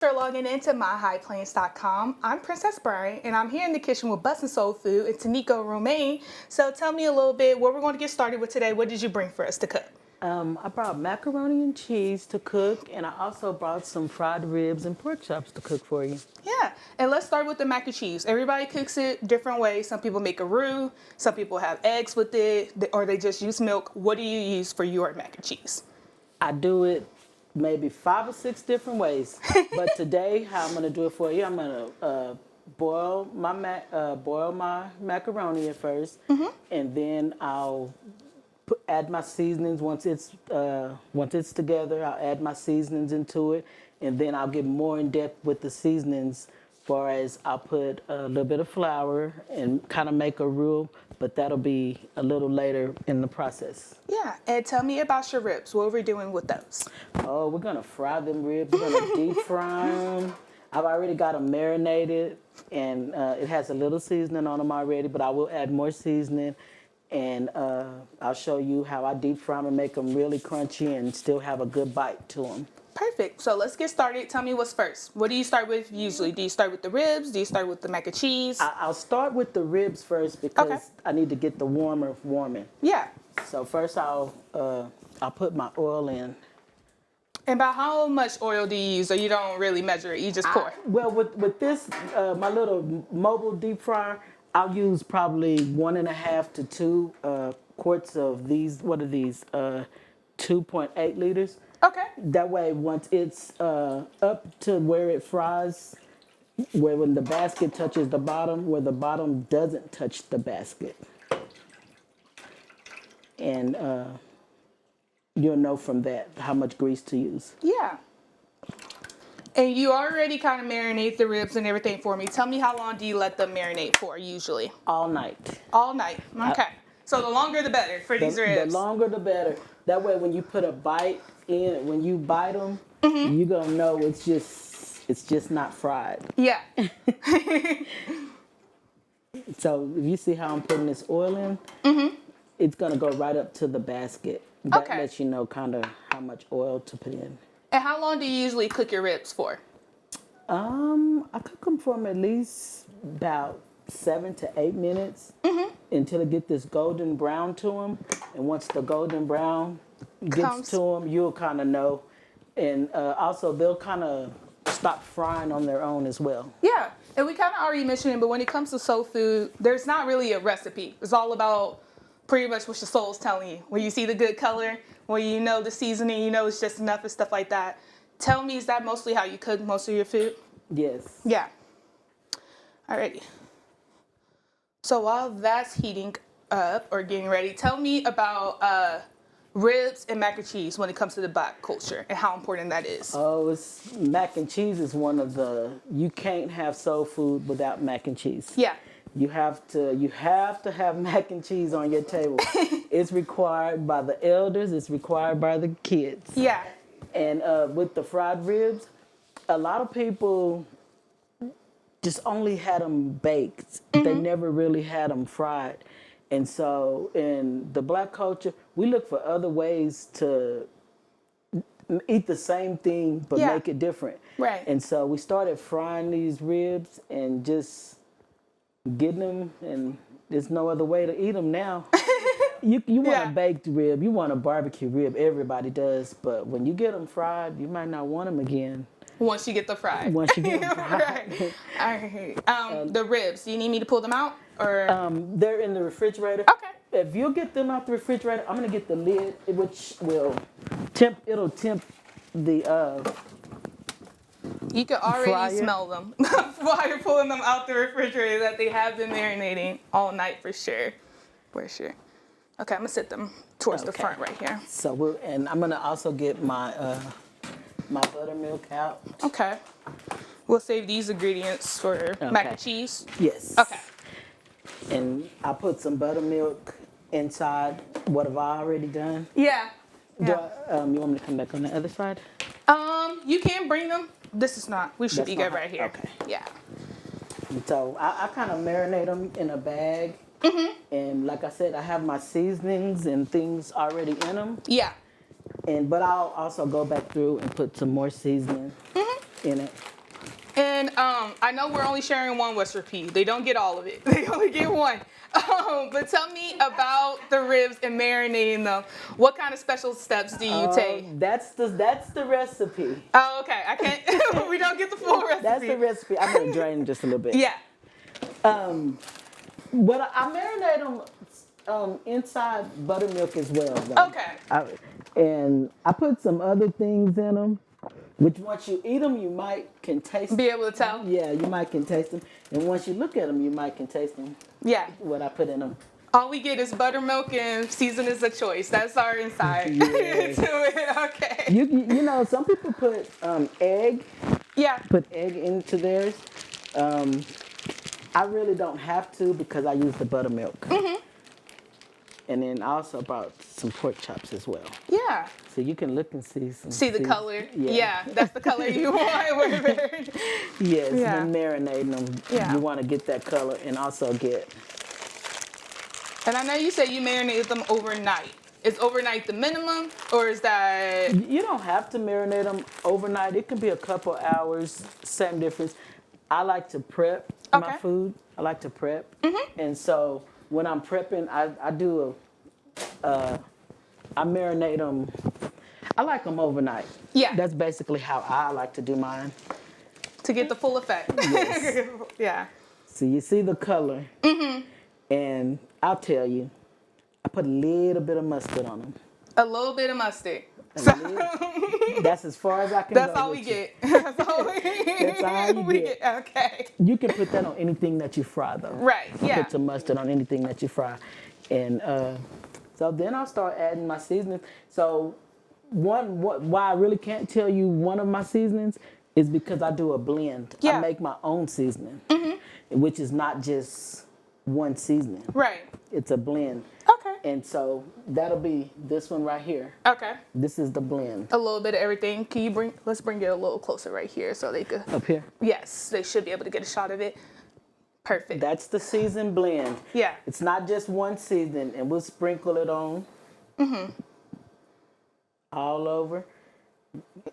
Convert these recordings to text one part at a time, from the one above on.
For logging into myhighplains.com. I'm Princess Bryan, and I'm here in the kitchen with Bussin Soul Food and Taniko Romaine. So tell me a little bit what we're going to get started with today. What did you bring for us to cook? I brought macaroni and cheese to cook, and I also brought some fried ribs and pork chops to cook for you. Yeah, and let's start with the mac and cheese. Everybody cooks it different ways. Some people make a roux, some people have eggs with it, or they just use milk. What do you use for your mac and cheese? I do it maybe 5 or 6 different ways, but today, how I'm gonna do it for you, I'm gonna boil my macaroni at 1st, and then I'll add my seasonings once it's together. I'll add my seasonings into it, and then I'll get more in depth with the seasonings. Far as I'll put a little bit of flour and kind of make a roux, but that'll be a little later in the process. Yeah, and tell me about your ribs. What are we doing with those? Oh, we're gonna fry them ribs. We're gonna deep fry them. I've already got them marinated, and it has a little seasoning on them already, but I will add more seasoning. And I'll show you how I deep fry them and make them really crunchy and still have a good bite to them. Perfect. So let's get started. Tell me what's first. What do you start with usually? Do you start with the ribs? Do you start with the mac and cheese? I'll start with the ribs first because I need to get the warming. Yeah. So first I'll put my oil in. And about how much oil do you use, or you don't really measure it? You just pour? Well, with this, my little mobile deep fryer, I'll use probably 1.5 to 2 quarts of these. What are these? 2.8 liters. Okay. That way, once it's up to where it fries, where when the basket touches the bottom, where the bottom doesn't touch the basket. And you'll know from that how much grease to use. Yeah. And you already kind of marinate the ribs and everything for me. Tell me, how long do you let them marinate for usually? All night. All night. Okay. So the longer the better for these ribs. The longer the better. That way when you put a bite in, when you bite them, you're going to know it's just not fried. Yeah. So if you see how I'm putting this oil in, it's going to go right up to the basket. That lets you know kind of how much oil to put in. And how long do you usually cook your ribs for? I cook them for at least about 7 to 8 minutes until it get this golden brown to them. And once the golden brown gets to them, you'll kind of know. And also, they'll kind of stop frying on their own as well. Yeah, and we kind of already mentioned it, but when it comes to soul food, there's not really a recipe. It's all about pretty much what your soul's telling you. When you see the good color, when you know the seasoning, you know it's just enough and stuff like that. Tell me, is that mostly how you cook most of your food? Yes. Yeah. Alrighty. So while that's heating up or getting ready, tell me about ribs and mac and cheese when it comes to the Black culture and how important that is. Oh, mac and cheese is one of you can't have soul food without mac and cheese. Yeah. You have to have mac and cheese on your table. It's required by the elders. It's required by the kids. Yeah. And with the fried ribs, a lot of people just only had them baked. They never really had them fried. And so in the Black culture, we look for other ways to eat the same thing but make it different. Right. And so we started frying these ribs and just getting them, and there's no other way to eat them now. You want a baked rib, you want a barbecue rib, everybody does, but when you get them fried, you might not want them again. Once you get the fried. Once you get them fried. Right. All right. The ribs, do you need me to pull them out? Or They're in the refrigerator. Okay. If you'll get them out the refrigerator, I'm gonna get the lid, which will temp the you can already fryer. smell them while you're pulling them out the refrigerator that they have been marinating all night for sure. For sure. Okay, I'm gonna sit them towards the front right here. So and I'm gonna also get my my buttermilk out. Okay. We'll save these ingredients for mac and cheese. Yes. Okay. And I put some buttermilk inside what have I already done. Yeah. You want me to come back on the other side? You can bring them. This is not. We should be good right here. Okay. Yeah. So I kind of marinate them in a bag. And like I said, I have my seasonings and things already in them. Yeah. But I'll also go back through and put some more seasoning. in it. And I know we're only sharing one recipe. They don't get all of it. They only get one. But tell me about the ribs and marinating them. What kind of special steps do you take? That's the recipe. Oh, okay. I can't. We don't get the full recipe. That's the recipe. I'm gonna drain just a little bit. Yeah. But I marinate them inside buttermilk as well. Though. Okay. And I put some other things in them, which once you eat them, you can taste. Be able to tell. Yeah, you might can taste them, and once you look at them, you might can taste them. Yeah. What I put in them. All we get is buttermilk and seasonings of choice. That's our inside Yes. to it. Okay. You know, some people put egg. Yeah. Put egg into theirs. I really don't have to because I use the buttermilk. Mm-hmm. And then I also bought some pork chops as well. Yeah. So you can look and see some. See the color. Yeah. Yeah, that's the color you want. Yes, Yeah. when marinating them, Yeah. you want to get that color and also get. And I know you said you marinated them overnight. Is overnight the minimum, or is that? You don't have to marinate them overnight. It can be a couple hours. Same difference. I like to prep my food. I like to prep, and so when I'm prepping, I do I marinate them. I like them overnight. Yeah. That's basically how I like to do mine. To get the full effect. Yes. Yeah. So you see the color, and I'll tell you, I put a little bit of mustard on them. A little bit of mustard. That's as far as I can That's go. all we get. That's all That's all you get. Okay. You can put that on anything that you fry, though. Right. Yeah. Put some mustard on anything that you fry, and so then I'll start adding my seasonings. So why I really can't tell you one of my seasonings is because I do a blend. Yeah. I make my own seasoning, which is not just one seasoning. Right. It's a blend. Okay. And so that'll be this one right here. Okay. This is the blend. A little bit of everything. Can you let's bring it a little closer right here so they could. Up here? Yes, they should be able to get a shot of it. Perfect. That's the seasoned blend. Yeah. It's not just one season, and we'll sprinkle it on. All over.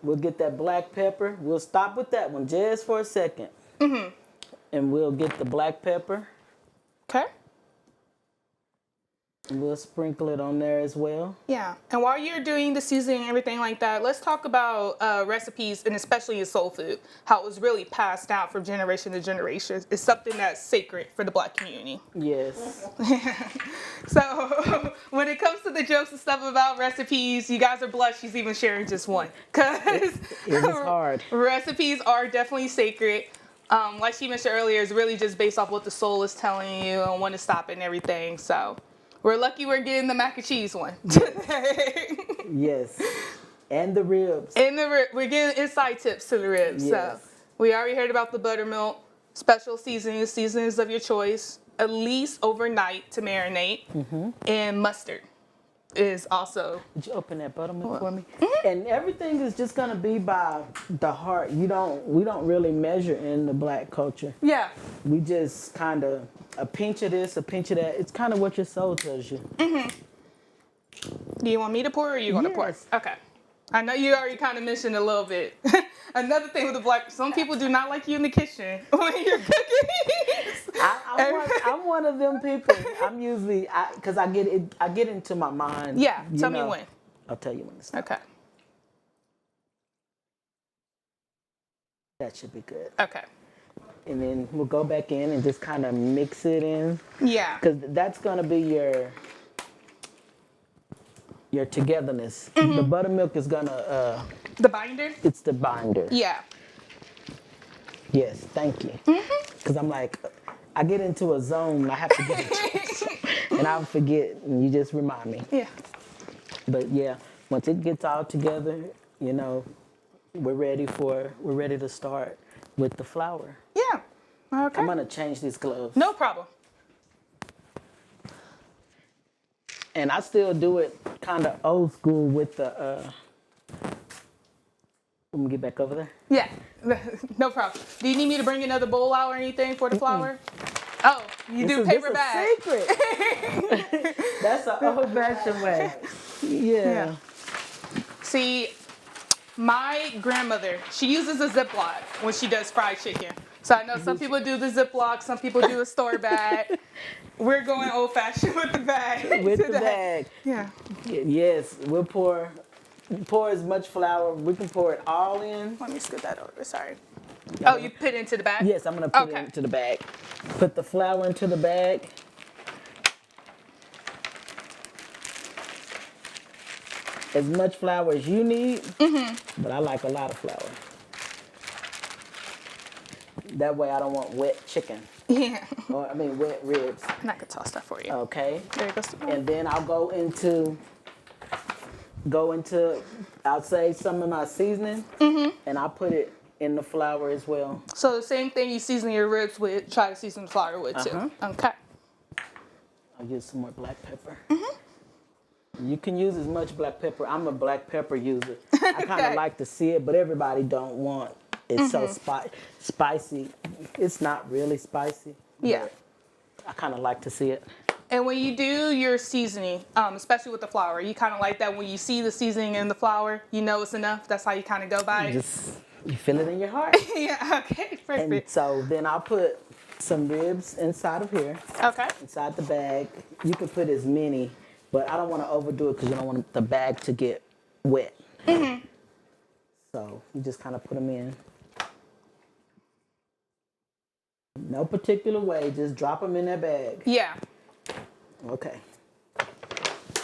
We'll get that black pepper. We'll stop with that one just for a second. And we'll get the black pepper. Okay. And we'll sprinkle it on there as well. Yeah. And while you're doing the seasoning and everything like that, let's talk about recipes, and especially in soul food, how it was really passed down from generation to generation. It's something that's sacred for the Black community. Yes. So when it comes to the jokes and stuff about recipes, you guys are blessed she's even sharing just one. Because It is hard. Recipes are definitely sacred. Like she mentioned earlier, it's really just based off what the soul is telling you and when to stop it and everything. So we're lucky we're getting the mac and cheese one today. Yes. And the ribs. And we're getting inside tips to the ribs. Yes. So we already heard about the buttermilk, special seasonings of your choice, at least overnight to marinate, and mustard is also. Would you open that buttermilk for me? And everything is just gonna be by the heart. We don't really measure in the Black culture. Yeah. We just kind of a pinch of this, a pinch of that. It's kind of what your soul tells you. Do you want me to pour or are you going to pour? Yes. Okay. I know you already kind of mentioned a little bit. Another thing with the Black, some people do not like you in the kitchen when you're cooking. I'm one of them people. I'm usually because I get into my mind. Yeah. Tell me when. I'll tell you when it's time. Okay. That should be good. Okay. And then we'll go back in and just kind of mix it in. Yeah. Because that's gonna be your togetherness. The buttermilk is gonna The binder? it's the binder. Yeah. Yes, thank you. Because I'm like, I get into a zone, I have to get into and I'll forget, and you just remind me. Yeah. But yeah, once it gets all together, we're ready to start with the flour. Yeah. Okay. I'm gonna change these gloves. No problem. And I still do it kind of old school with the. Let me get back over there. Yeah. No problem. Do you need me to bring another bowl out or anything for the flour? Oh, you do paper bag. Secret. That's an old-fashioned way. Yeah. See, My grandmother, she uses a Ziploc when she does fried chicken. So I know some people do the Ziploc, some people do a store bag. We're going old fashioned with the bag. With the today. bag. Yeah. Yes, we'll pour as much flour. We can pour it all in. Let me scoot that over. Sorry. Yeah, Oh, you put it into the bag? Yes, I'm gonna put it Okay. into the bag. Put the flour into the bag. As much flour as you need, but I like a lot of flour. That way I don't want wet chicken, Yeah. or I mean wet ribs. And I could toss that for you. Okay. There goes the bag. And then I'll go into, I'll say some of my seasoning, and I'll put it in the flour as well. So the same thing you season your ribs with, try to season the flour with too. Okay. I'll use some more black pepper. You can use as much black pepper. I'm a black pepper user. I kind of Okay. like to see it, but everybody don't want it so spicy. It's not really spicy. Yeah. but I kind of like to see it. And when you do your seasoning, especially with the flour, you kind of like that when you see the seasoning in the flour, you know it's enough. That's how you kind of go by it. You feel it in your heart. Yeah. Okay. And Perfect. so then I'll put some ribs inside of here, Okay. inside the bag. You can put as many, but I don't want to overdo it because you don't want the bag to get wet. So you just kind of put them in. No particular way, just drop them in that bag. Yeah. Okay.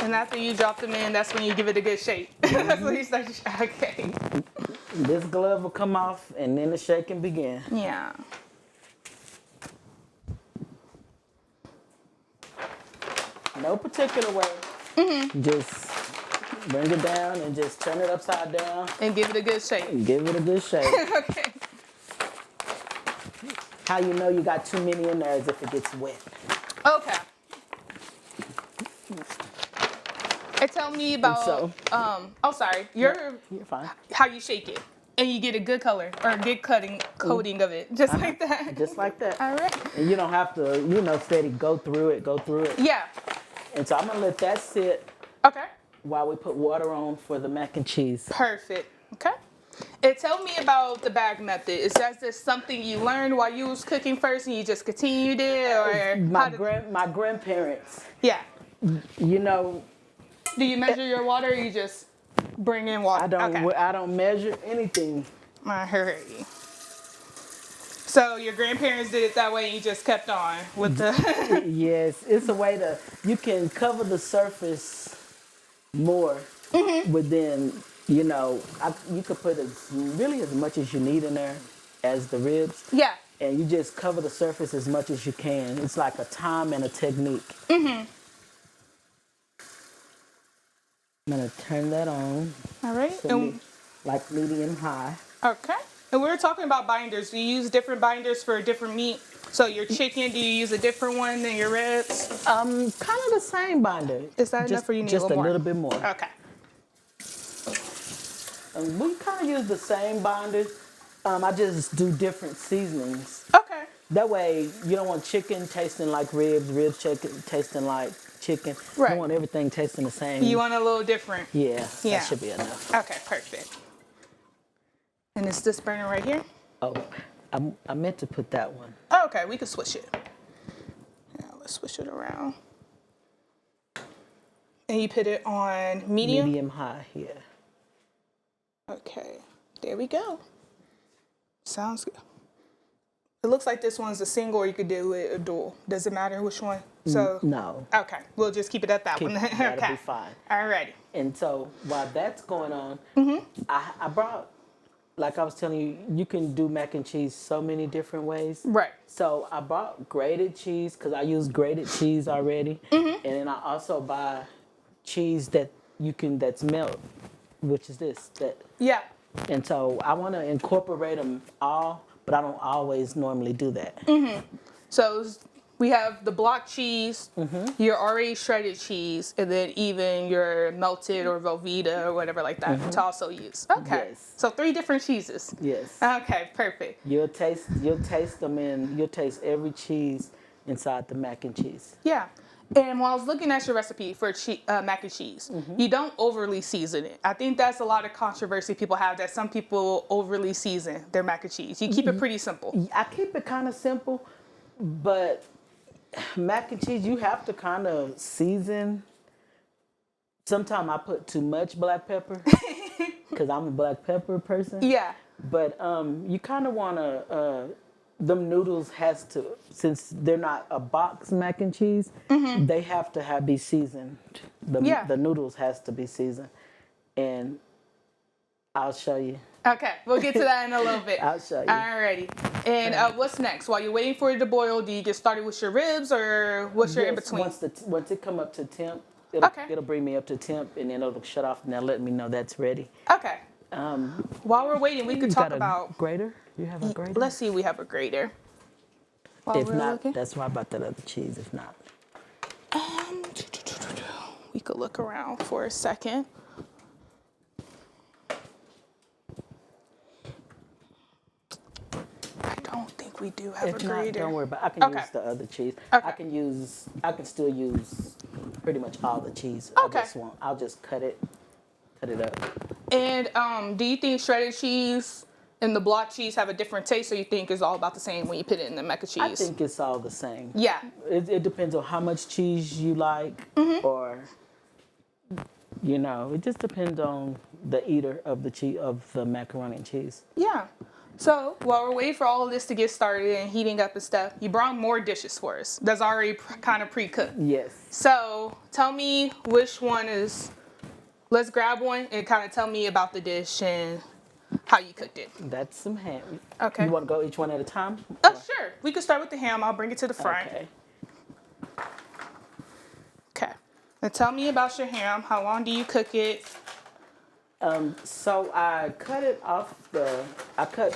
And after you drop them in, that's when you give it a good shake. That's when you start to okay. This glove will come off and then the shake can begin. Yeah. No particular way. Just bring it down and just turn it upside down. And give it a good shake. And give it a good shake. Okay. How you know you got too many in there is if it gets wet. Okay. And tell me about sorry. You're fine. How you shake it. And you get a good color or a good coating of it. Just like that. Just like that. All right. And you don't have to, steady go through it. Yeah. And so I'm gonna let that sit Okay. while we put water on for the mac and cheese. Perfect. Okay. And tell me about the bag method. Is that just something you learned while you was cooking first and you just continued it, or My grandparents, Yeah. you know, Do you measure your water, or you just bring in water? I don't measure anything. I heard you. So your grandparents did it that way, and you just kept on with the. Yes, it's a way you can cover the surface more within, you could put really as much as you need in there as the ribs. Yeah. And you just cover the surface as much as you can. It's like a time and a technique. I'm gonna turn that on. All right. to like medium high. Okay. And we were talking about binders. Do you use different binders for different meat? So your chicken, do you use a different one than your ribs? Kind of the same binder. Is that enough, or you need just a little bit more? Okay. We kind of use the same binder. I just do different seasonings. Okay. That way, you don't want chicken tasting like ribs chicken tasting like chicken. Right. You want everything tasting the same. You want a little different. Yeah, Yeah. that should be enough. Okay, perfect. And is this burner right here? Oh, I meant to put that one. Oh, okay, we can switch it. Now let's switch it around. And you put it on medium? Medium high, yeah. Okay, there we go. Sounds good. It looks like this one's a single, or you could do it a dual. Does it matter which one? So No. Okay, we'll just keep it at that one. That'll Okay. be fine. Alrighty. And so while that's going on, I brought, like I was telling you, you can do mac and cheese so many different ways. Right. So I bought grated cheese because I use grated cheese already. And then I also buy cheese that's melt, which is this. Yeah. And so I want to incorporate them all, but I don't always normally do that. So we have the block cheese, your already shredded cheese, and then even your melted or Velveeta or whatever like that to also use. Okay. Yes. So 3 different cheeses. Yes. Okay, perfect. You'll taste them you'll taste every cheese inside the mac and cheese. Yeah. And when I was looking at your recipe for mac and cheese, you don't overly season it. I think that's a lot of controversy people have, that some people overly season their mac and cheese. You keep it pretty simple. I keep it kind of simple, but mac and cheese, you have to kind of season. Sometimes I put too much black pepper because I'm a black pepper person. Yeah. But you kind of want to, them noodles has to, since they're not a box mac and cheese, they have to be seasoned. The noodles has to be seasoned. And I'll show you. Okay, we'll get to that in a little bit. I'll show you. Alrighty. And what's next? While you're waiting for it to boil, do you get started with your ribs, or what's your in between? Once it come up to temp, it'll bring me up to temp, and then it'll shut off, and that'll let me know that's ready. Okay. While we're waiting, we could talk about grater. You have a grater? Let's see if we have a grater. If not, that's why I bought that other cheese. If not, we could look around for a second. I don't think we do have a grater. If not, don't worry about it. I can use the other cheese. Okay. I can still use pretty much all the cheese. Okay. I'll just cut it up. And do you think shredded cheese and the block cheese have a different taste, or you think it's all about the same when you put it in the mac and cheese? I think it's all the same. Yeah. It depends on how much cheese you like, or it just depends on the eater of the macaroni and cheese. Yeah. So while we're waiting for all of this to get started and heating up and stuff, you brought more dishes for us that's already kind of pre-cooked. Yes. So tell me which one is. Let's grab one and kind of tell me about the dish and how you cooked it. That's some ham. Okay. You want to go each one at a time? Oh, sure. We can start with the ham. I'll bring it to the front. Okay. Okay. Now tell me about your ham. How long do you cook it? So I cut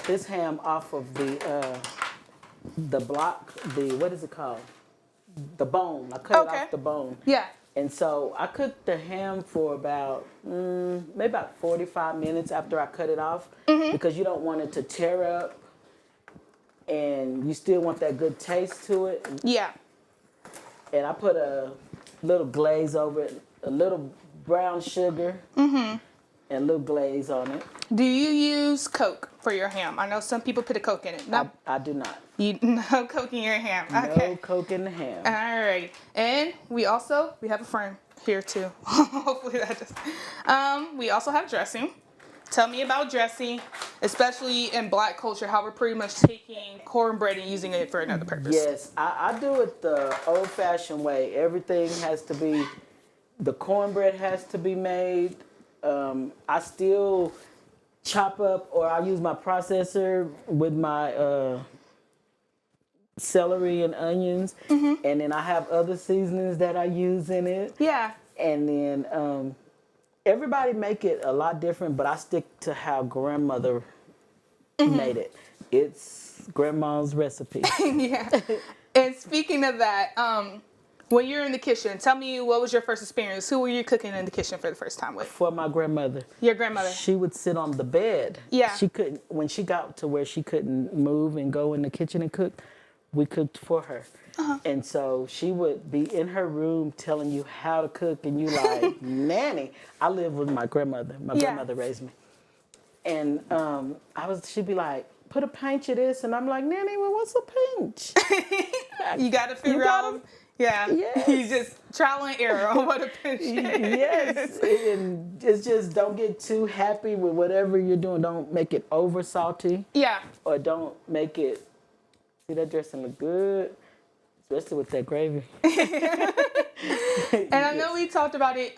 this ham off of the block, what is it called? The bone. I cut it off the bone. Yeah. And so I cooked the ham for about maybe about 45 minutes after I cut it off, because you don't want it to tear up, and you still want that good taste to it. Yeah. And I put a little glaze over it, a little brown sugar, and a little glaze on it. Do you use Coke for your ham? I know some people put a Coke in it. No, I do not. No Coke in your ham. Okay. No Coke in the ham. All right. And we have a friend here too. Hopefully that just. We also have dressing. Tell me about dressing, especially in Black culture, how we're pretty much taking cornbread and using it for another purpose. Yes, I do it the old-fashioned way. Everything has to be, the cornbread has to be made. I still chop up, or I use my processor with my celery and onions, and then I have other seasonings that I use in it. Yeah. And then everybody make it a lot different, but I stick to how grandmother made it. It's grandma's recipe. Yeah. And speaking of that, when you're in the kitchen, tell me, what was your first experience? Who were you cooking in the kitchen for the first time with? For my grandmother. Your grandmother. She would sit on the bed. Yeah. She couldn't, when she got to where she couldn't move and go in the kitchen and cook, we cooked for her. And so she would be in her room telling you how to cook, and you like, Nanny. I live with my grandmother. My grandmother raised me. And she'd be like, put a pinch of this, and I'm like, Nanny, well, what's a pinch? You got to figure out. Yeah. Yes. You just trial and error on what a pinch is. Yes. And it's just, don't get too happy with whatever you're doing. Don't make it over salty. Yeah. Or don't make it, see, that dressing look good, especially with that gravy. And I know we talked about it.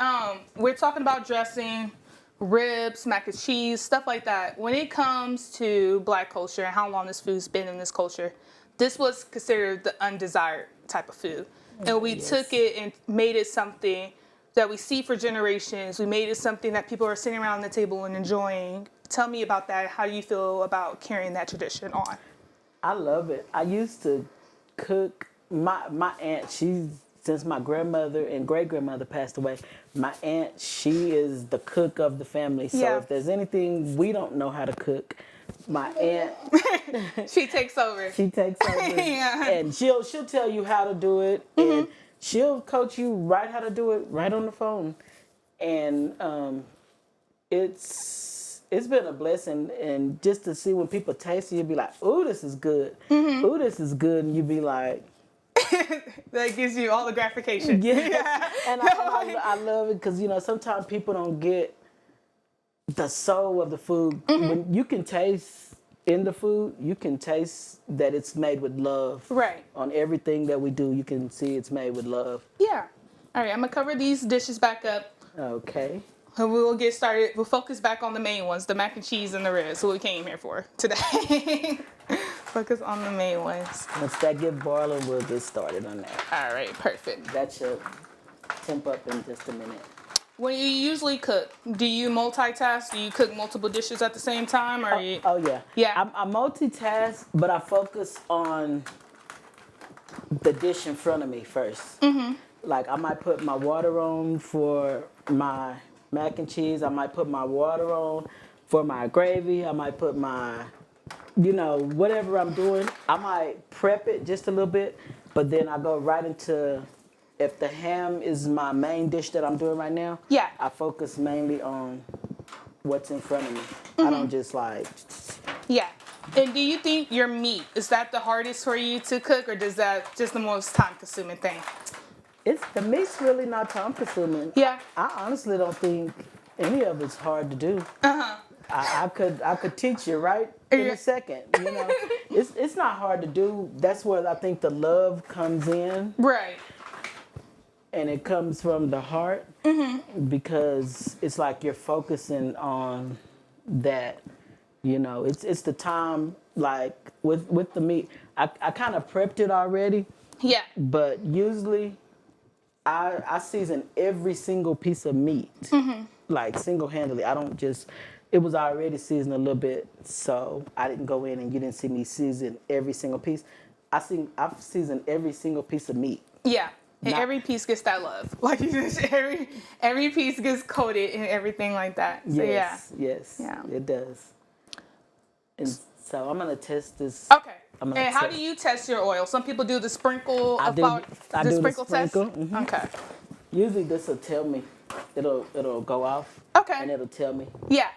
We're talking about dressing, ribs, mac and cheese, stuff like that. When it comes to Black culture and how long this food's been in this culture, this was considered the undesired type of food. And we took it and made it something that we see for generations. We made it something that people are sitting around the table and enjoying. Tell me about that. How do you feel about carrying that tradition on? I love it. I used to cook. My aunt, since my grandmother and great-grandmother passed away, my aunt, she is the cook of the family. So if there's anything we don't know how to cook, my aunt, she takes over. She takes over. Yeah. And she'll tell you how to do it. And she'll coach you right how to do it right on the phone, and it's been a blessing. And just to see when people taste it, you'll be like, "Ooh, this is good. Ooh, this is good," and you'll be like. That gives you all the gratification. Yeah, and I love it because sometimes people don't get the soul of the food. When you can taste in the food, you can taste that it's made with love. Right. On everything that we do, you can see it's made with love. Yeah. All right, I'm gonna cover these dishes back up. Okay. And we'll get started. We'll focus back on the main ones, the mac and cheese and the ribs. What we came here for today. Focus on the main ones. Once that get boiling, we'll get started on that. All right, perfect. That should temp up in just a minute. When you usually cook, do you multitask? Do you cook multiple dishes at the same time, or you? Oh yeah. Yeah. I multitask, but I focus on the dish in front of me first. Like I might put my water on for my mac and cheese. I might put my water on for my gravy. I might put my, whatever I'm doing. I might prep it just a little bit, but then I go right into, if the ham is my main dish that I'm doing right now, Yeah. I focus mainly on what's in front of me. I don't just like. Yeah. And do you think your meat, is that the hardest for you to cook, or does that just the most time-consuming thing? The meat's really not time consuming. Yeah. I honestly don't think any of it's hard to do. I could teach you right in a second. It's not hard to do. That's where I think the love comes in. Right. And it comes from the heart because it's like you're focusing on that. It's the time, like with the meat. I kind of prepped it already. Yeah. But usually I season every single piece of meat, like single-handedly. I don't just, it was already seasoned a little bit, so I didn't go in and you didn't see me season every single piece. I've seasoned every single piece of meat. Yeah. And every piece gets that love. Like you just, every piece gets coated and everything like that. So Yes, Yeah. It does. And so I'm going to test this. Okay. And how do you test your oil? Some people do the sprinkle of flour. I do the sprinkle test? sprinkle. Okay. Usually this will tell me. It'll go off. Okay. And it'll tell me. Yeah.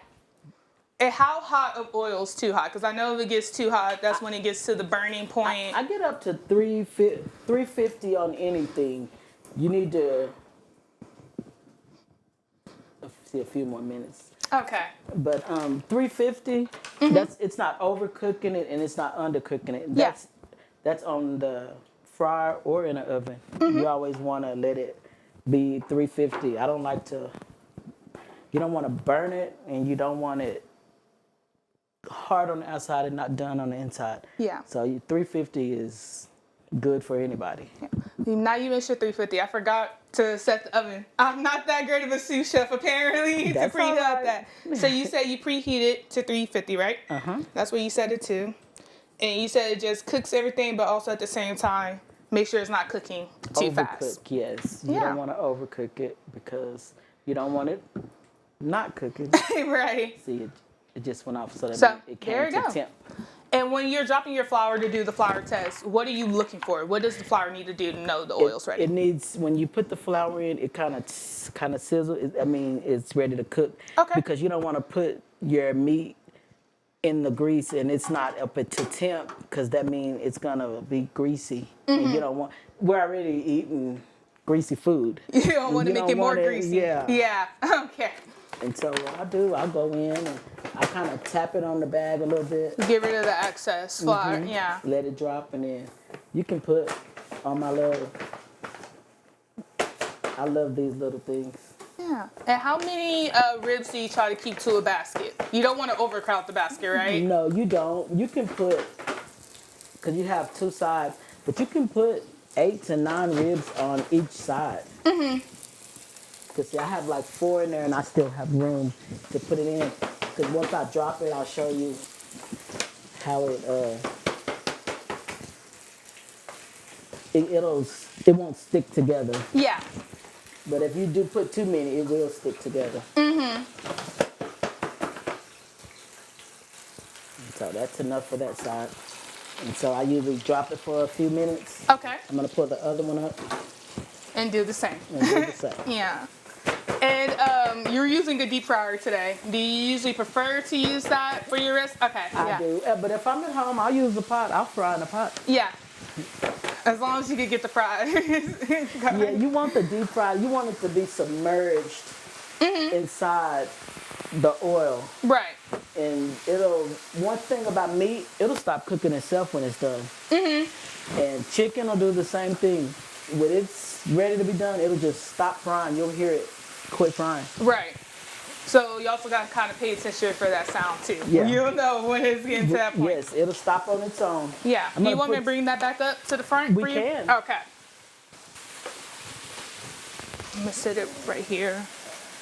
And how hot of oil is too hot? Because I know if it gets too hot, that's when it gets to the burning point. I get up to 350 on anything. You need to see a few more minutes. Okay. But 350, it's not overcooking it and it's not undercooking it. That's on the fryer or in the oven. You always want to let it be 350. I don't like to. You don't want to burn it, and you don't want it hard on the outside and not done on the inside. Yeah. So 350 is good for anybody. Yeah. Now you mentioned 350. I forgot to set the oven. I'm not that great of a sous chef, apparently, to preheat that. So you said you preheat it to 350, right? That's what you set it to. And you said it just cooks everything, but also at the same time, make sure it's not cooking too fast. Yes. You don't want to overcook it because you don't want it not cooking. Right. See, it just went off so that it came to temp. And when you're dropping your flour to do the flour test, what are you looking for? What does the flour need to do to know the oil's ready? It needs, when you put the flour in, it kind of sizzles. It's ready to cook. Okay. Because you don't want to put your meat in the grease and it's not up to temp, because that means it's going to be greasy. And you don't want, we're already eating greasy food. You don't want to make it more greasy. Yeah. Yeah. Okay. And so what I'll go in and I kind of tap it on the bag a little bit. Get rid of the excess flour. Yeah. Let it drop, and then you can put on my little. I love these little things. Yeah. And how many ribs do you try to keep to a basket? You don't want to overcrowd the basket, right? No, you don't. You can put, because you have two sides, but you can put 8 to 9 ribs on each side. Because see, I have like 4 in there, and I still have room to put it in. Because once I drop it, I'll show you how it won't stick together. Yeah. But if you do put too many, it will stick together. So that's enough for that side. And so I usually drop it for a few minutes. Okay. I'm gonna pull the other one up. And do the same. and do the same. Yeah. And you're using a deep fryer today. Do you usually prefer to use that for your wrist? Okay. I do, but if I'm at home, I'll use the pot. I'll fry in the pot. Yeah. As long as you can get the fries. Yeah, you want the deep fry. You want it to be submerged inside the oil. Right. And one thing about meat, it'll stop cooking itself when it's done. And chicken will do the same thing. When it's ready to be done, it'll just stop frying. You'll hear it quit frying. Right. So you also got to kind of pay attention for that sound too. Yeah. You'll know when it's getting to that point. Yes, it'll stop on its own. Yeah. Do you want me to bring that back up to the front We for you? can. Okay. I'm going to sit it right here.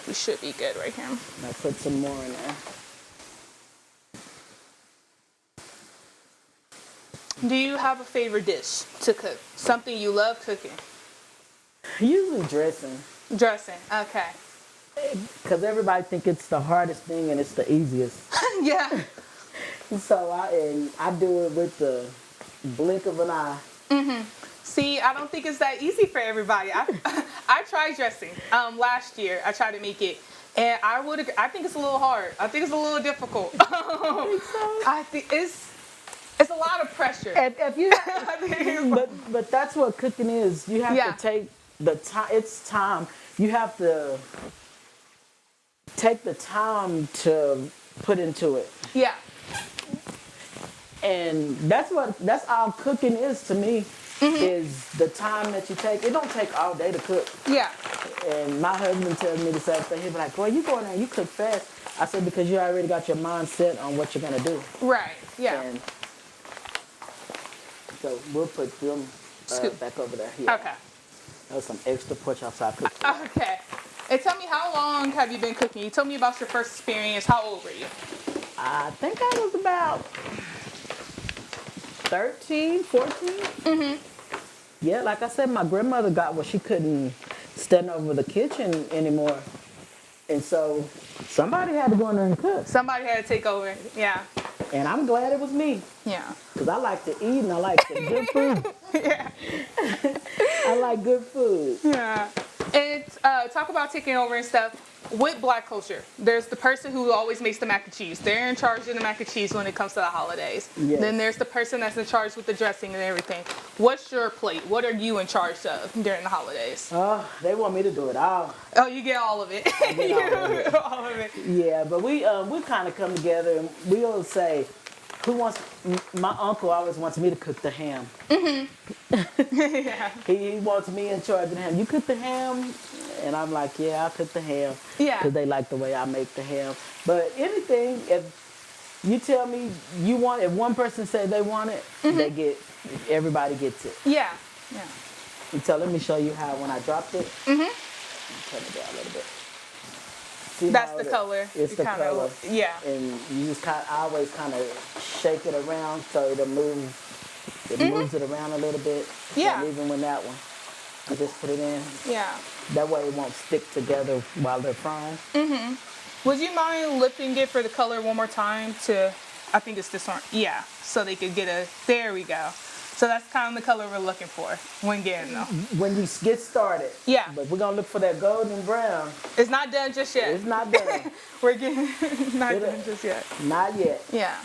We should be good right here. I'll put some more in there. Do you have a favorite dish to cook? Something you love cooking? Usually dressing. Dressing. Okay. Because everybody think it's the hardest thing and it's the easiest. Yeah. So I do it with the blink of an eye. See, I don't think it's that easy for everybody. I tried dressing last year. I tried to make it, and I think it's a little hard. I think it's a little difficult. I think it's a lot of pressure. If you, but that's what cooking is. You have to take the time. It's time. You have to take the time to put into it. Yeah. And that's all cooking is to me. Is the time that you take. It don't take all day to cook. Yeah. And my husband tells me the same thing. He'll be like, boy, you go in there and you cook fast. I said, because you already got your mind set on what you're going to do. Right. Yeah. And so we'll put them back over there. Yeah. Okay. That was some extra pork chops I cooked. Okay. And tell me, how long have you been cooking? You told me about your first experience. How old were you? I think I was about 13, 14. Yeah, like I said, my grandmother got where she couldn't stand over the kitchen anymore. And so somebody had to go in there and cook. Somebody had to take over. Yeah. And I'm glad it was me. Yeah. Because I like to eat and I like the good food. Yeah. I like good food. Yeah. And talk about taking over and stuff. With Black culture, there's the person who always makes the mac and cheese. They're in charge of the mac and cheese when it comes to the holidays. Yes. Then there's the person that's in charge with the dressing and everything. What's your plate? What are you in charge of during the holidays? Oh, they want me to do it all. Oh, you get all of it. I get all of it. All of it. Yeah, but we kind of come together and we all say, my uncle always wants me to cook the ham. Yeah. He wants me in charge of the ham. You cook the ham? And I'm like, yeah, I'll cook the ham. Yeah. Because they like the way I make the ham. But anything, if you tell me you want, if one person say they want it, everybody gets it. Yeah. Yeah. And so let me show you how when I dropped it. Turn it down a little bit. See That's how the color. It's You the kinda color. yeah. And you just I always kind of shake it around so it'll move. It moves it around a little bit. Yeah. And even when that one, I just put it in. Yeah. That way it won't stick together while they're frying. Would you mind lifting it for the color one more time to, I think it's this one. Yeah. So they could get there we go. So that's kind of the color we're looking for when getting them. When you get started. Yeah. But we're going to look for that golden brown. It's not done just yet. It's not done. We're getting not done just yet. Not yet. Yeah.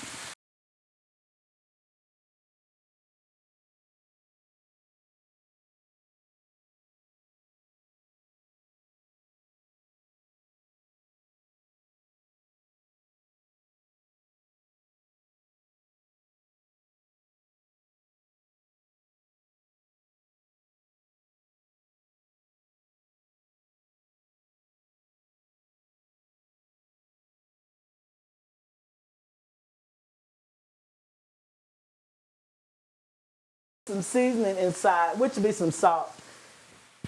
Some seasoning inside, which would be some salt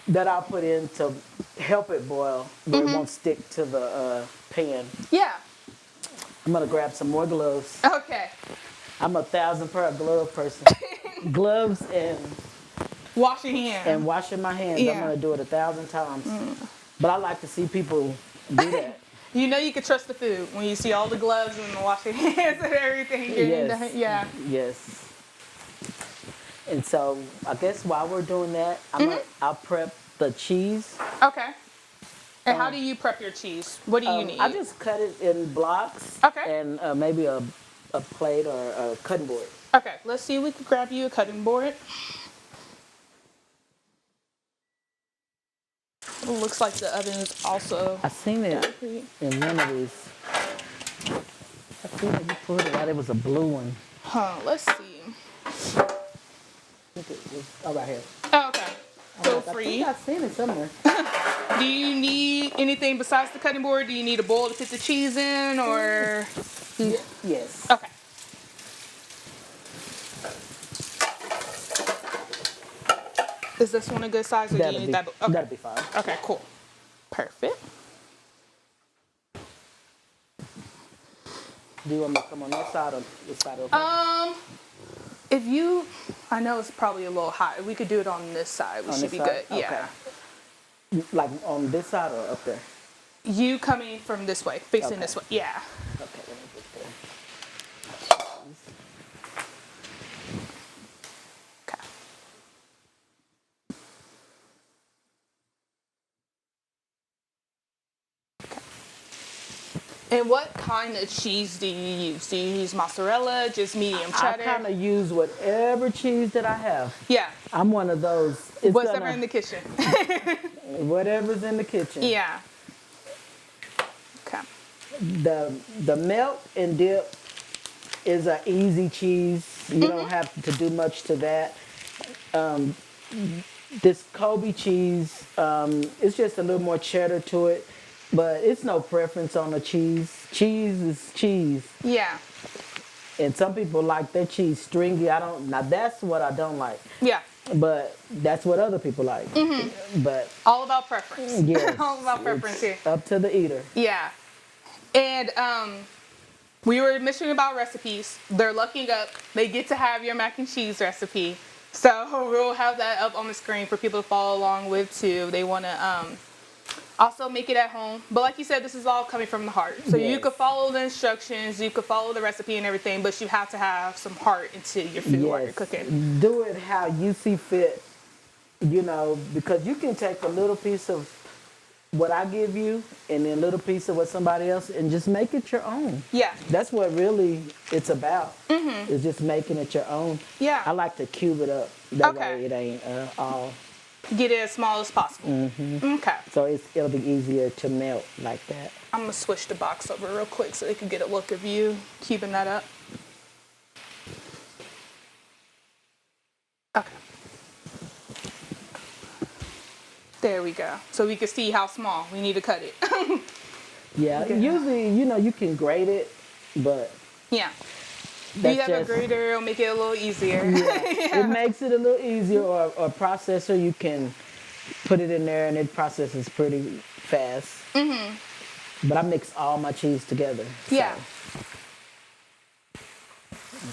that I'll put in to help it boil, but it won't stick to the pan. Yeah. I'm gonna grab some more gloves. Okay. I'm a 1,000-pair glove person. Gloves and Wash your hands. and washing my hands. Yeah. I'm gonna do it 1,000 times. But I like to see people do that. You know you can trust the food when you see all the gloves and the washing hands and everything. Yes. Yeah. Yes. And so I guess while we're doing that, I'll prep the cheese. Okay. And how do you prep your cheese? What do you need? I just cut it in blocks. Okay. And maybe a plate or a cutting board. Okay, let's see if we can grab you a cutting board. It looks like the oven is also... I seen it in one of these. I seen it, you pulled it out. It was a blue one. Let's see. I think it was right here. Oh, okay. Feel I free. think I've seen it somewhere. Do you need anything besides the cutting board? Do you need a bowl to put the cheese in, or? Yes. Okay. Is this one a good size, or do you need that? Okay. That'll be fine. Okay, cool. Perfect. Do you want me to come on that side or this side? Okay? If you, I know it's probably a little hot. If we could do it on this side, we should be good. Yeah. Okay. Like on this side or up there? You coming from this way, facing Okay. this way. Yeah. Okay, let me get there. Okay. And what kind of cheese do you use? Do you use mozzarella, just medium cheddar? I kind of use whatever cheese that I have. Yeah. I'm one of those. Whatever in the kitchen. Whatever's in the kitchen. Yeah. Okay. The melt and dip is an easy cheese. You don't have to do much to that. This Kobe cheese, it's just a little more cheddar to it, but it's no preference on the cheese. Cheese is cheese. Yeah. And some people like their cheese stringy. Now that's what I don't like. Yeah. But that's what other people like. But All about preference. yes, All about preference here. it's up to the eater. Yeah. And we were mentioning about recipes. They're looking up. They get to have your mac and cheese recipe. So we'll have that up on the screen for people to follow along with too. They want to also make it at home. But like you said, this is all coming from the heart. So you Yes. could follow the instructions, you could follow the recipe and everything, but you have to have some heart into your food while you're cooking. Do it how you see fit, because you can take a little piece of what I give you and then a little piece of what somebody else and just make it your own. Yeah. That's what really it's about. Is just making it your own. Yeah. I like to cube it up. That Okay. way it ain't all. Get it as small as possible. Okay. So it'll be easier to melt like that. I'm going to switch the box over real quick so they can get a look of you cubing that up. Okay. There we go. So we can see how small we need to cut it. Yeah. Okay. Usually, you can grate it, but Yeah. Do that's you have a just- grater? It'll make it a little easier. It makes it a little easier, or a processor, you can put it in there and it processes pretty fast. But I mix all my cheese together. Yeah.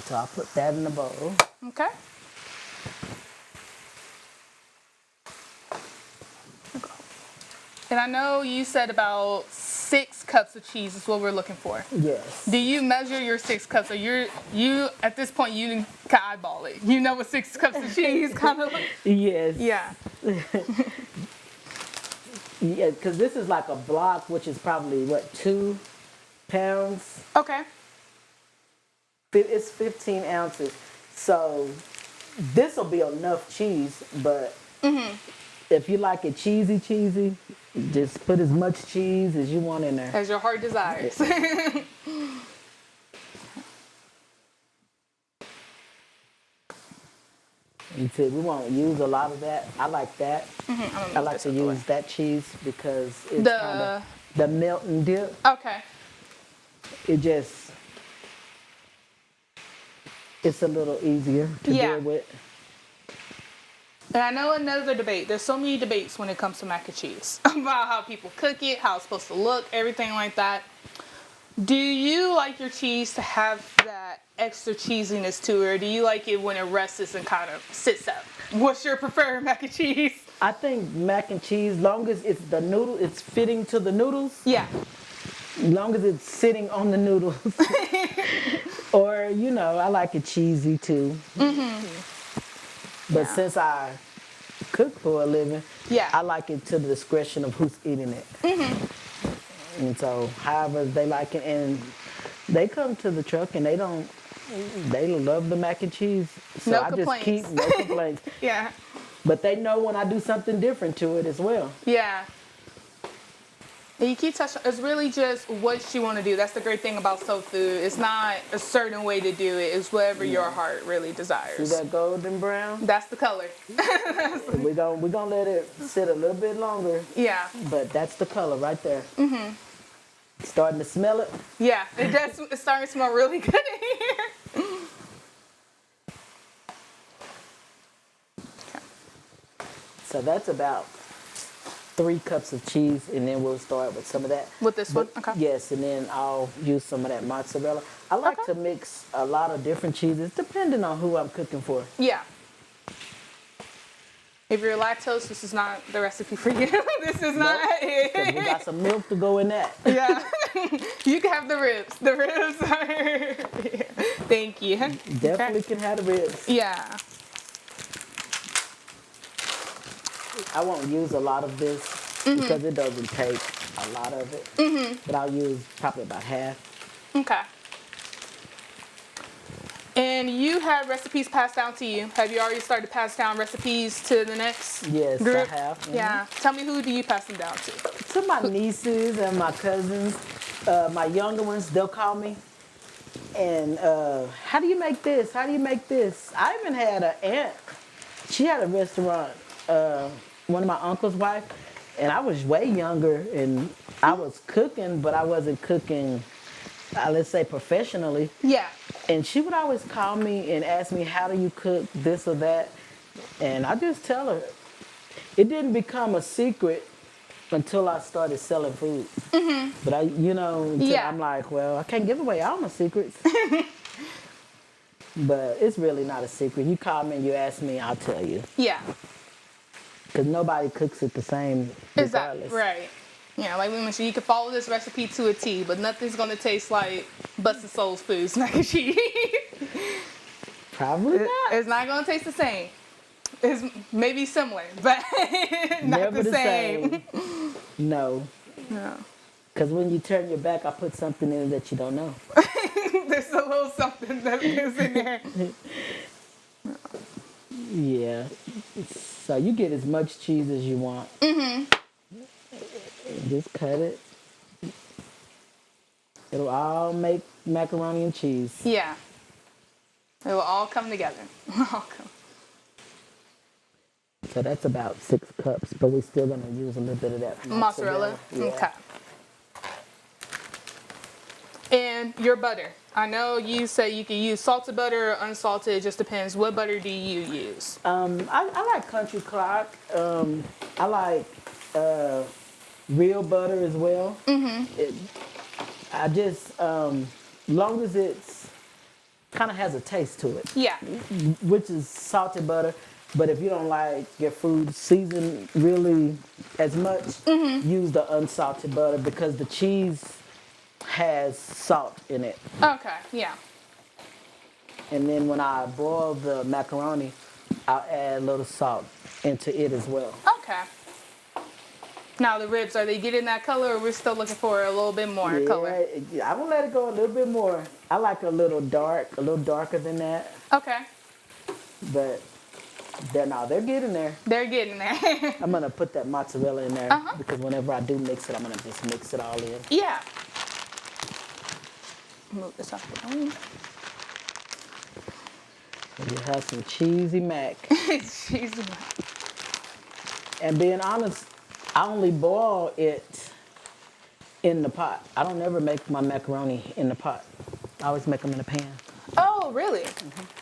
So I'll put that in the bowl. Okay. And I know you said about 6 cups of cheese is what we're looking for. Yes. Do you measure your 6 cups? Or you at this point you can eyeball it. You know what 6 cups of cheese kind of like? Yes. Yeah. Yeah, because this is like a block, which is probably, 2 pounds? Okay. It's 15 ounces. So this will be enough cheese, but if you like it cheesy, just put as much cheese as you want in there. As your heart desires. You see, we won't use a lot of that. I like that. I like to use that cheese because it's kind of the melt and dip. Okay. It's a little easier to deal with. And I know another debate. There's so many debates when it comes to mac and cheese about how people cook it, how it's supposed to look, everything like that. Do you like your cheese to have that extra cheesiness to it, or do you like it when it rests and kind of sits up? What's your preferred mac and cheese? I think mac and cheese, long as it's the noodle, it's fitting to the noodles. Yeah. Long as it's sitting on the noodles. Or, I like it cheesy too. But since I cook for a living. Yeah. I like it to the discretion of who's eating it. And so, however they like it, and they come to the truck and they love the mac and cheese. So No I just complaints. keep no complaints. Yeah. But they know when I do something different to it as well. Yeah. And you keep touching, it's really just what you want to do. That's the great thing about soul food. It's not a certain way to do it. It's whatever your heart really See desires. that golden brown? That's the color. We're gonna let it sit a little bit longer, Yeah. but that's the color right there. Starting to smell it. Yeah. It does. It's starting to smell really good in here. So that's about 3 cups of cheese, and then we'll start with some of that. With this one? Okay. Yes, and then I'll use some of that mozzarella. I like Okay. to mix a lot of different cheeses depending on who I'm cooking for. Yeah. If you're lactose, this is not the recipe for you. This is not Nope, 'cause we it. got some milk to go in that. Yeah. You can have the ribs. The ribs are. Thank you. Definitely can have the ribs. Yeah. I won't use a lot of this because it doesn't take a lot of it. But I'll use probably about half. Okay. And you have recipes passed down to you. Have you already started to pass down recipes to the next Yes, group? I have. Yeah. Tell me, who do you pass them down to? To my nieces and my cousins, my younger ones, they'll call me. And how do you make this? How do you make this? I even had an aunt. She had a restaurant, one of my uncle's wife, and I was way younger, and I was cooking, but I wasn't cooking, let's say, professionally. Yeah. And she would always call me and ask me, how do you cook this or that? And I just tell her. It didn't become a secret until I started selling food. But until Yeah. I'm like, well, I can't give away all my secrets. But it's really not a secret. You call me and you ask me, I'll tell you. Yeah. Because nobody cooks it the same Exactly. regardless. Right. Yeah, like we mentioned, you can follow this recipe to a T, but nothing's gonna taste like Bussin Soul's foods mac and cheese. Probably not. It's not gonna taste the same. It's maybe similar, but not Never the same. No. No. Because when you turn your back, I put something in it that you don't know. There's a little something that is in there. Yeah. So you get as much cheese as you want. Just cut it. It'll all make macaroni and cheese. Yeah. It will all come together. All come. So that's about 6 cups, but we're still gonna use a little bit of that Mozzarella. Yeah. Okay. And your butter. I know you say you can use salted butter or unsalted. It just depends. What butter do you use? I like Country Clark. I like real butter as well. I just, long as it's kind of has a taste to it, Yeah. which is salted butter. But if you don't like your food seasoned really as much, use the unsalted butter because the cheese has salt in it. Okay. Yeah. And then when I boil the macaroni, I'll add a little salt into it as well. Okay. Now the ribs, are they getting that color, or we're still looking for a little bit more color? Yeah, I'm gonna let it go a little bit more. I like a little darker than that. Okay. But they're getting there. They're getting there. I'm gonna put that mozzarella in there because whenever I do mix it, I'm gonna just mix it all in. Yeah. Move this up. You have some cheesy mac. Cheesy. And being honest, I only boil it in the pot. I don't ever make my macaroni in the pot. I always make them in a pan. Oh, really?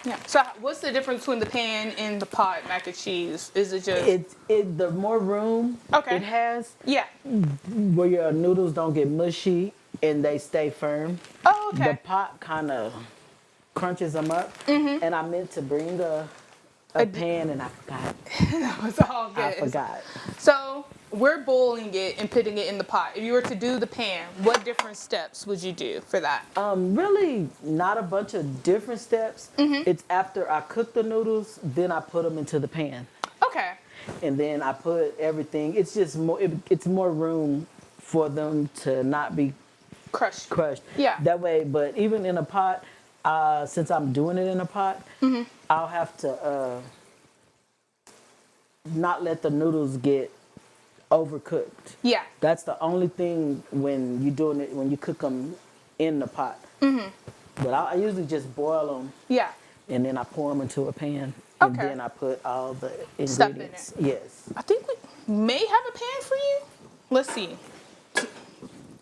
Yeah. So what's the difference between the pan and the pot mac and cheese? Is it just... The more room Okay. it has, Yeah. where your noodles don't get mushy and they stay firm. Oh, okay. The pot kind of crunches them up. And I meant to bring a pan and I forgot. It's all good. I forgot. So we're boiling it and putting it in the pot. If you were to do the pan, what different steps would you do for that? Really not a bunch of different steps. It's after I cook the noodles, then I put them into the pan. Okay. and then I put everything. It's just more. It's more room for them to not be Crushed. crushed. Yeah. That way, but even in a pot, since I'm doing it in a pot, I'll have to not let the noodles get overcooked. Yeah. That's the only thing when you're doing it when you cook them in the pot. But I usually just boil them Yeah. and then I pour them into a pan and Okay. then I put all the Stuff in ingredients. Yes. I think we may have a pan for you. Let's see.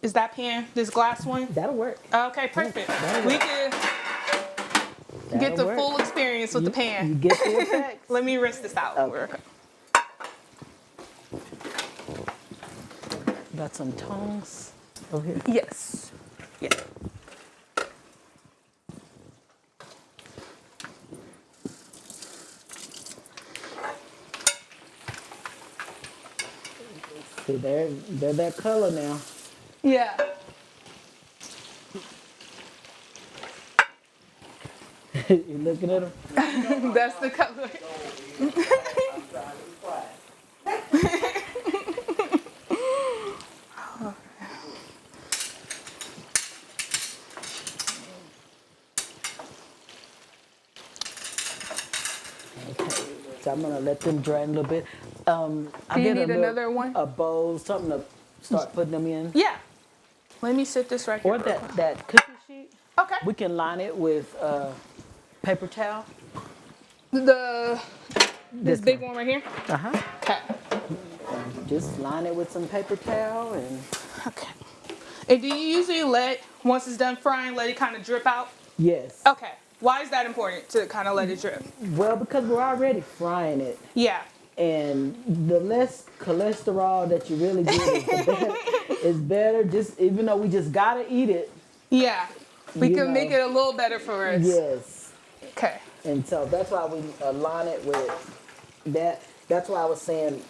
Is that pan this glass one? That'll work. Okay, perfect. that'll We work. can get That'll the work. full experience with the pan. You get the effects. Let me rinse this out. Okay. Got some tongs over here. Yes. Yeah. See, they're that color now. Yeah. You looking at them? That's the color. So I'm gonna let them drain a little bit. I Do you get need another one? a bowl, something to start putting them in. Yeah. Let me sit this right here. Or real quick. that cookie sheet. Okay. We can line it with paper towel. This big one right here. Uh-huh. Okay. Just line it with some paper towel and Okay. And do you usually once it's done frying, let it kind of drip out? yes. Okay. Why is that important to kind of let it drip? Well, because we're already frying it. Yeah. And the less cholesterol that you really get is better. Just even though we just gotta eat it. Yeah. We You can know. make it a little better for us. Yes. Okay. And so that's why we align it with that. That's why I was saying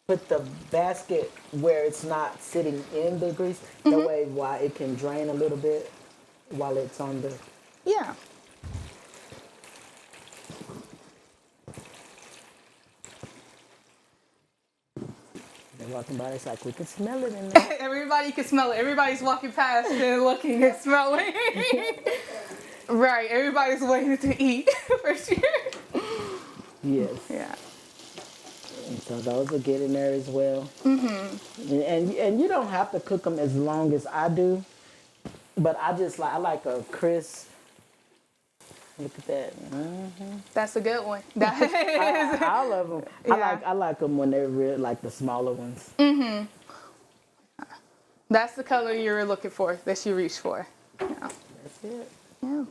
put the basket where it's not sitting in the grease. That way, why it can drain a little bit while it's on the. Yeah. They're walking by. It's like we can smell it in there. Everybody can smell it. Everybody's walking past and looking and smelling. Right. Everybody's waiting to eat for sure. Yes. Yeah. And so those will get in there as well. And you don't have to cook them as long as I do, but I like a crisp. Look at that. That's a good one. That is. I love them. Yeah. I like them when they're real, like the smaller ones. That's the color you were looking for, that you reached for. Yeah. That's it. Yeah.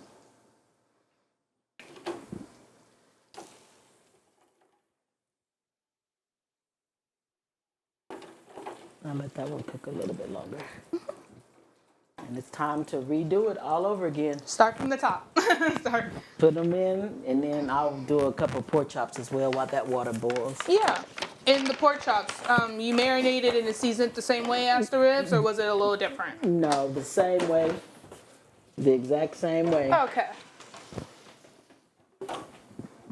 I'll let that one cook a little bit longer. And it's time to redo it all over again. Start from the top. Start. Put them in, and then I'll do a couple pork chops as well while that water boils. Yeah. And the pork chops, you marinated and seasoned the same way as the ribs, or was it a little different? No, the same way. The exact same way. Okay.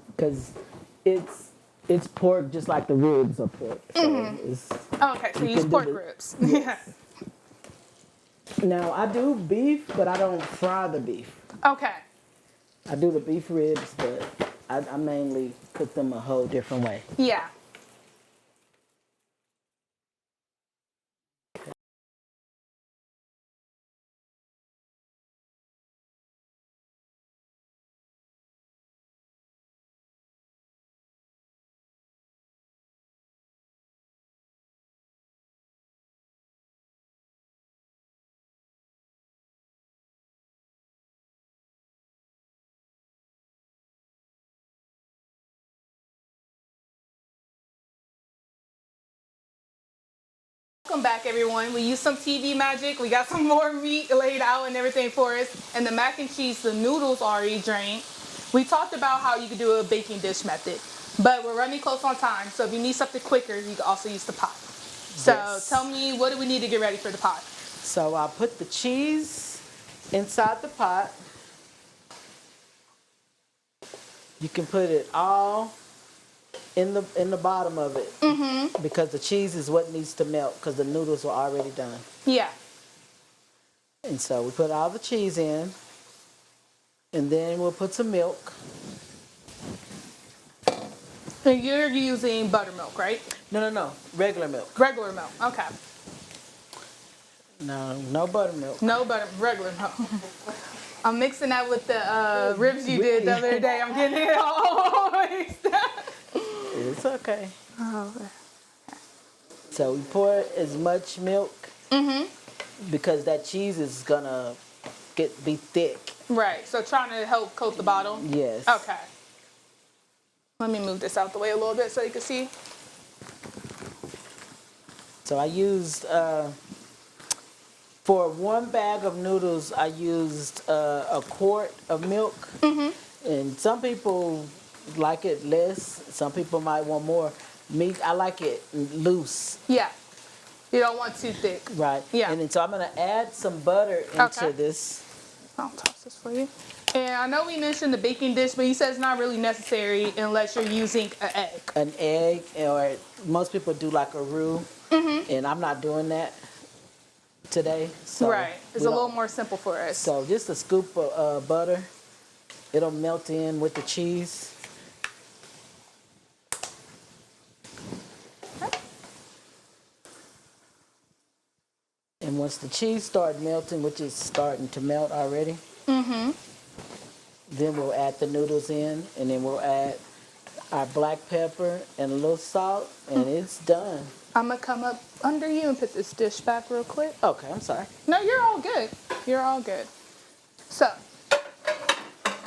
Because it's pork just like the ribs are pork. So it's, Okay, so you use can do pork the- ribs. Yes. Now, I do beef, but I don't fry the beef. Okay. I do the beef ribs, but I mainly cook them a whole different way. Yeah. Welcome back, everyone. We used some TV magic. We got some more meat laid out and everything for us. And the mac and cheese, the noodles already drained. We talked about how you could do a baking dish method, but we're running close on time. So if you need something quicker, you can also use the pot. So Yes. tell me, what do we need to get ready for the pot? So I put the cheese inside the pot. You can put it all in the bottom of it, because the cheese is what needs to melt because the noodles are already done. Yeah. And so we put all the cheese in, and then we'll put some milk. And you're using buttermilk, right? No, regular milk. Regular milk. Okay. No buttermilk. No butter, regular milk. I'm mixing that with the ribs you did the other day. I'm getting it all mixed up. It's okay. Oh. So we pour as much milk because that cheese is gonna be thick. Right. So trying to help coat the bottom. Yes. Okay. Let me move this out the way a little bit so you can see. So I used for 1 bag of noodles, I used a quart of milk. And some people like it less. Some people might want more. Me, I like it loose. Yeah. You don't want too thick. Right. Yeah. And then so I'm gonna add some butter into this. I'll toss this for you. And I know we mentioned the baking dish, but you said it's not really necessary unless you're using an egg. An egg, or most people do like a roux, and I'm not doing that today. So Right. It's a little more simple for us. So just a scoop of butter. It'll melt in with the cheese. And once the cheese starts melting, which is starting to melt already, then we'll add the noodles in, and then we'll add our black pepper and a little salt, and it's done. I'm going to come up under you and put this dish back real quick. Okay, I'm sorry. No, you're all good. You're all good. So,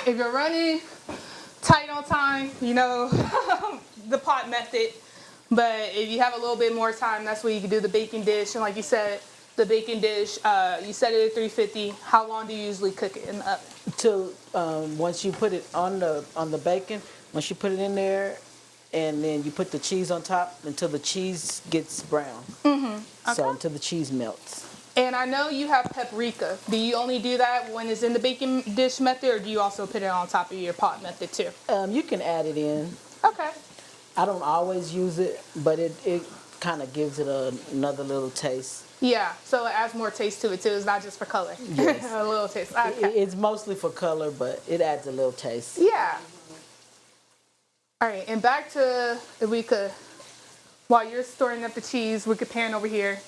if you're running tight on time, you know, the pot method. But if you have a little bit more time, that's where you can do the baking dish. And like you said, the baking dish, you set it at 350. How long do you usually cook it in the oven? Till once you put it on the bacon, once you put it in there, and then you put the cheese on top until the cheese gets brown. Okay. So until the cheese melts. And I know you have paprika. Do you only do that when it's in the baking dish method, or do you also put it on top of your pot method too? You can add it in. Okay. I don't always use it, but it kind of gives it another little taste. Yeah, so it adds more taste to it too. It's not just for color. Yes. A little taste. Okay. It's mostly for color, but it adds a little taste. Yeah. All right, and back to, if we could, while you're storing up the cheese, we could pan over here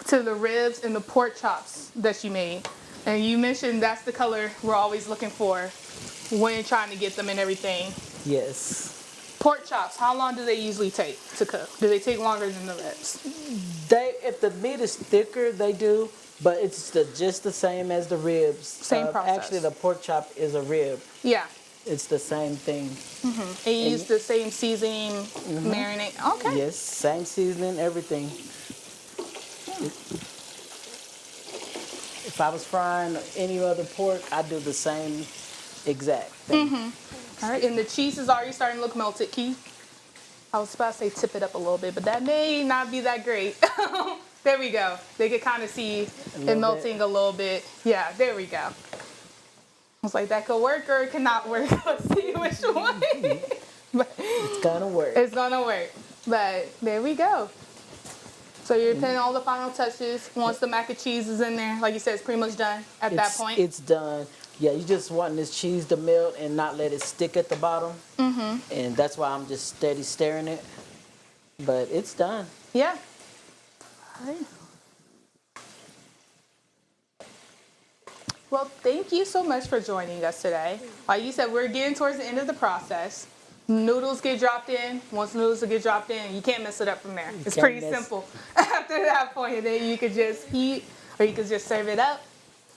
to the ribs and the pork chops that you made. And you mentioned that's the color we're always looking for when trying to get them and everything. Yes. Pork chops, how long do they usually take to cook? Do they take longer than the ribs? If the meat is thicker, they do, but it's just the same as the ribs. Same process. Actually, the pork chop is a rib. Yeah. It's the same thing. And you use the same seasoning, marinade. Okay. Yes, same seasoning, everything. If I was frying any other pork, I'd do the same exact thing. All right, and the cheese is already starting to look melted, Keith. I was about to say tip it up a little bit, but that may not be that great. There we go. They could kind of see it melting a little bit. Yeah, there we go. I was like, that could work or it could not work. Let's see which one. But It's gonna work. it's gonna work. But there we go. So you're putting all the final touches. Once the mac and cheese is in there, like you said, it's pretty much done at that point. It's done. Yeah, you just want this cheese to melt and not let it stick at the bottom. And that's why I'm just steady stirring it. But it's done. Yeah. All right. Well, thank you so much for joining us today. Like you said, we're getting towards the end of the process. Noodles get dropped in. Once noodles get dropped in, you can't mess it up from there. It's pretty simple. After that point, then you could just eat, or you could just serve it up.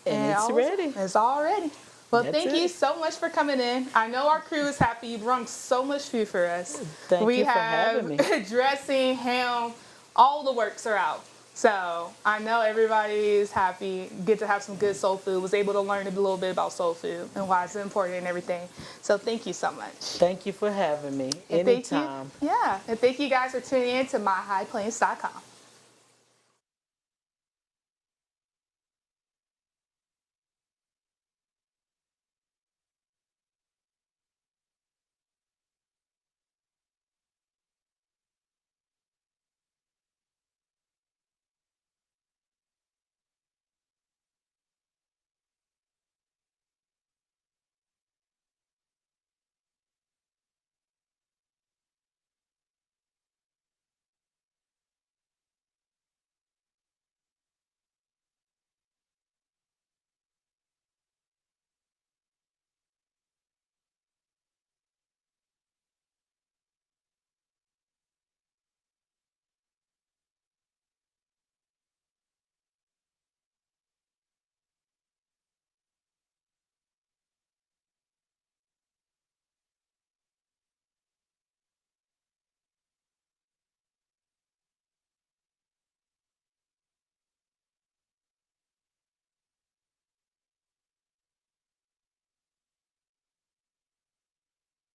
And it's ready. It's all ready. Well, That's thank you it. so much for coming in. I know our crew is happy. You brought so much food for us. Thank you for having me. Dressing, ham, all the works are out. So I know everybody is happy, get to have some good soul food, was able to learn a little bit about soul food and why it's important and everything. So thank you so much. Thank you for having me. And Anytime. and thank you guys for tuning in to myhighplains.com.